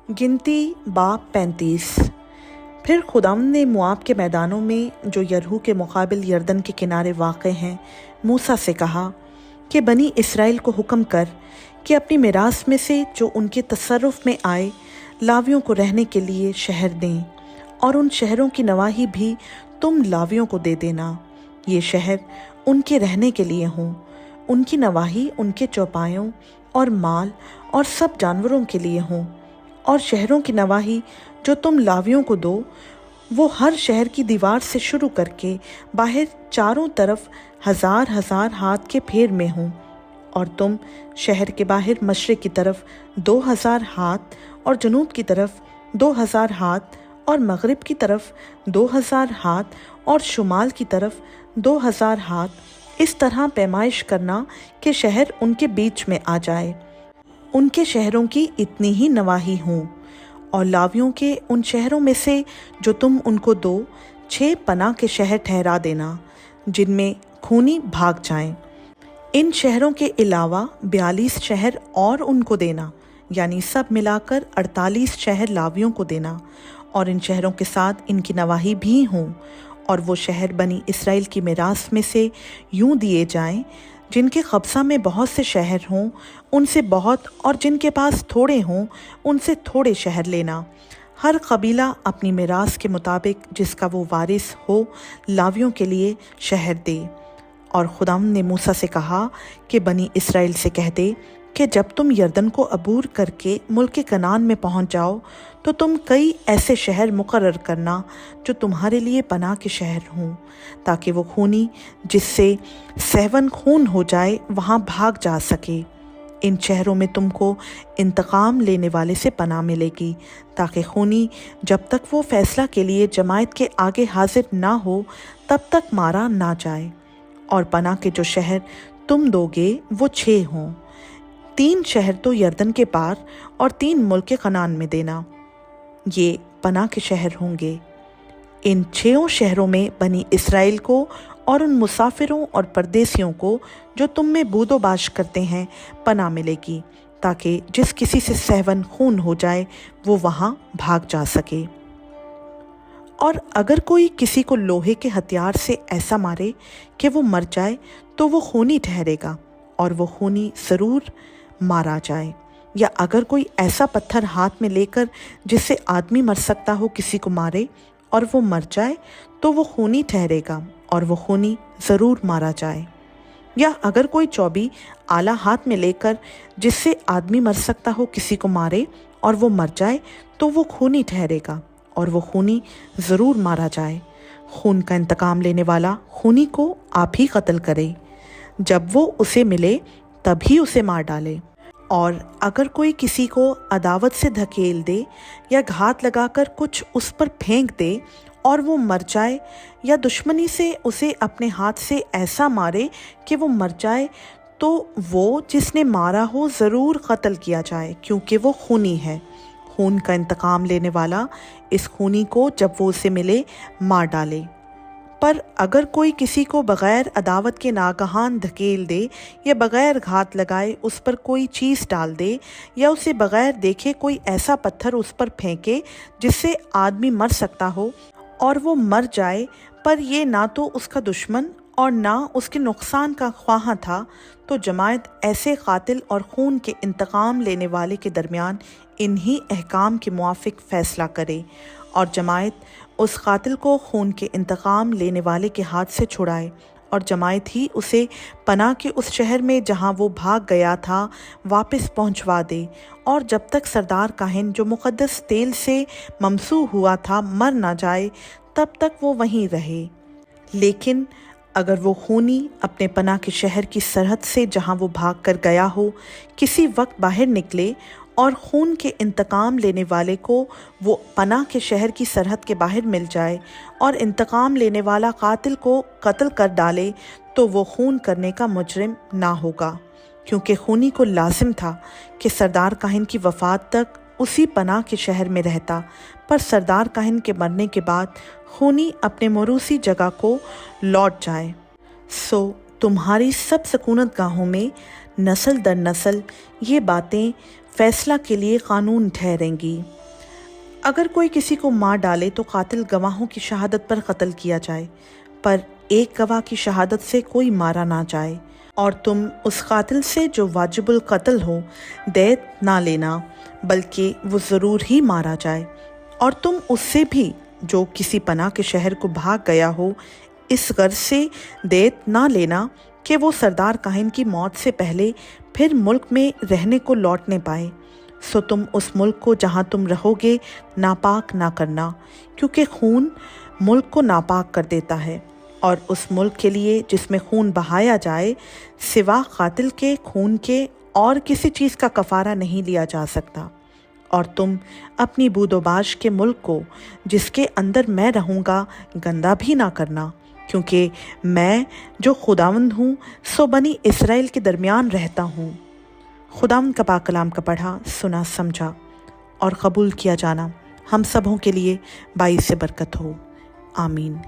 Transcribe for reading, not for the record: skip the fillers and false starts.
गिनती बाब 35। फिर खुदावंद ने मोआब के मैदानों में जो यरहू के मुकाबिल यरदन के किनारे वाक़ हैं मूसा से कहा कि बनी इसराइल को हुक्म कर कि अपनी मिरास में से जो उनके तसर्रुफ़ में आए लावियों को रहने के लिए शहर दें, और उन शहरों की नवाही भी तुम लावियों को दे देना। ये शहर उनके रहने के लिए हों, उनकी नवाही उनके चौपायों और माल और सब जानवरों के लिए हों। और शहरों की नवाही जो तुम लावियों को दो, वो हर शहर की दीवार से शुरू करके बाहर चारों तरफ 1000 हाथ के फेर में हों। और तुम शहर के बाहर मशरिक़ की तरफ 2000 हाथ और जनूब की तरफ 2000 हाथ और मग़रिब की तरफ 2000 हाथ और शुमाल की तरफ 2000 हाथ इस तरह पैमाइश करना कि शहर उनके बीच में आ जाए। उनके शहरों की इतनी ही नवाही हों। और लावियों के उन शहरों में से जो तुम उनको दो 6 पनाह के शहर ठहरा देना, जिनमें खूनी भाग जाएं। इन शहरों के अलावा 42 शहर और उनको देना, यानी सब मिलाकर 48 शहर लावियों को देना। और इन शहरों के साथ इनकी नवाही भी हों। और वो शहर बनी इसराइल की मिरास में से यूं दिए जाएं, जिनके कब्ज़ा में बहुत से शहर हों उनसे बहुत, और जिनके पास थोड़े हों उनसे थोड़े शहर लेना। हर कबीला अपनी मिरास के मुताबिक जिसका वो वारिस हो लावियों के लिए शहर दे। और खुदावंद ने मूसा से कहा कि बनी इसराइल से कह दे कि जब तुम यरदन को अबूर करके मुल्क कनान में पहुंच जाओ, तो तुम कई ऐसे शहर मुकर्रर करना जो तुम्हारे लिए पनाह के शहर हों, ताकि वो खूनी जिससे सहवन खून हो जाए वहाँ भाग जा सके। इन शहरों में तुमको इंतकाम लेने वाले से पनाह मिलेगी, ताकि खूनी जब तक वो फैसला के लिए जमायत के आगे हाजिर ना हो तब तक मारा ना जाए। और पनाह के जो शहर तुम दोगे वो 6 हों। 3 शहर तो यरदन के पार और 3 मुल्क कनान में देना। ये पनाह के शहर होंगे। इन 6 शहरों में बनी इसराइल को और उन मुसाफिरों और परदेसियों को जो तुम में बूदोबाश करते हैं पनाह मिलेगी, ताकि जिस किसी से सहवन खून हो जाए वो वहाँ भाग जा सके। और अगर कोई किसी को लोहे के हथियार से ऐसा मारे कि वो मर जाए, तो वो खूनी ठहरेगा और वो खूनी ज़रूर मारा जाए। या अगर कोई ऐसा पत्थर हाथ में लेकर जिससे आदमी मर सकता हो किसी को मारे और वो मर जाए, तो वो खूनी ठहरेगा और वो खूनी ज़रूर मारा जाए। या अगर कोई चौबी आला हाथ में लेकर जिससे आदमी मर सकता हो किसी को मारे और वो मर जाए, तो वो खूनी ठहरेगा और वो खूनी ज़रूर मारा जाए। खून का इंतकाम लेने वाला खूनी को आप ही कत्ल करे। जब वो उसे मिले तभी उसे मार डाले। और अगर कोई किसी को अदावत से धकेल दे या घात लगाकर कुछ उस पर फेंक दे और वो मर जाए, या दुश्मनी से उसे अपने हाथ से ऐसा मारे कि वो मर जाए, तो वो जिसने मारा हो ज़रूर कत्ल किया जाए, क्योंकि वो खूनी है। खून का इंतकाम लेने वाला इस खूनी को जब वो उसे मिले मार डाले। पर अगर कोई किसी को बग़ैर अदावत के नागहान धकेल दे या बग़ैर घात लगाए उस पर कोई चीज़ डाल दे, या उसे बग़ैर देखे कोई ऐसा पत्थर उस पर फेंके जिससे आदमी मर सकता हो और वो मर जाए, पर ये ना तो उसका दुश्मन और ना उसके नुकसान का ख्वाह था, तो जमायत ऐसे कातिल और खून के इंतकाम लेने वाले के दरमियान इन्हीं अहकाम के मुआफिक फ़ैसला करे। और जमायत उस कातिल को खून के इंतकाम लेने वाले के हाथ से छुड़ाए, और जमायत ही उसे पनाह के उस शहर में जहाँ वो भाग गया था वापस पहुँचवा दे। और जब तक सरदार काहिन जो मुक़द्दस तेल से ममसू हुआ था मर ना जाए, तब तक वो वहीं रहे। लेकिन अगर वो खूनी अपने पनाह के शहर की सरहद से जहाँ वो भाग कर गया हो किसी वक्त बाहर निकले और खून के इंतकाम लेने वाले को वो पनाह के शहर की सरहद के बाहर मिल जाए और इंतकाम लेने वाला कातिल को कत्ल कर डाले, तो वो खून करने का मुजरिम ना होगा, क्योंकि खूनी को लाजिम था कि सरदार काहिन की वफ़ात तक उसी पनाह के शहर में रहता। पर सरदार काहिन के मरने के बाद खूनी अपने मरूसी जगह को लौट जाए। सो तुम्हारी सब सकूनत गाहों में नस्ल दर नस्ल ये बातें फ़ैसला के लिए कानून ठहरेंगी। अगर कोई किसी को मार डाले तो कातिल गवाहों की शहादत पर कत्ल किया जाए, पर एक गवाह की शहादत से कोई मारा ना जाए। और तुम उस कातिल से जो वाजिबुल कत्ल हो दैत ना लेना, बल्कि वो ज़रूर ही मारा जाए। और तुम उससे भी जो किसी पनाह के शहर को भाग गया हो इस गर्ज से दैत ना लेना कि वो सरदार काहिन की मौत से पहले फिर मुल्क में रहने को लौटने पाए। सो तुम उस मुल्क को जहाँ तुम रहोगे नापाक ना करना, क्योंकि खून मुल्क को नापाक कर देता है, और उस मुल्क के लिए जिसमें खून बहाया जाए सिवा कातिल के खून के और किसी चीज़ का कफ़ारा नहीं लिया जा सकता। और तुम अपनी बूदोबाश के मुल्क को जिसके अंदर मैं रहूँगा गंदा भी ना करना, क्योंकि मैं जो खुदावंद हूँ सो बनी इसराइल के दरमियान रहता हूँ। खुदावंद का पाक कलाम का पढ़ा, सुना, समझा और कबूल किया जाना हम सबों के लिए बाइस से बरकत हो। आमीन।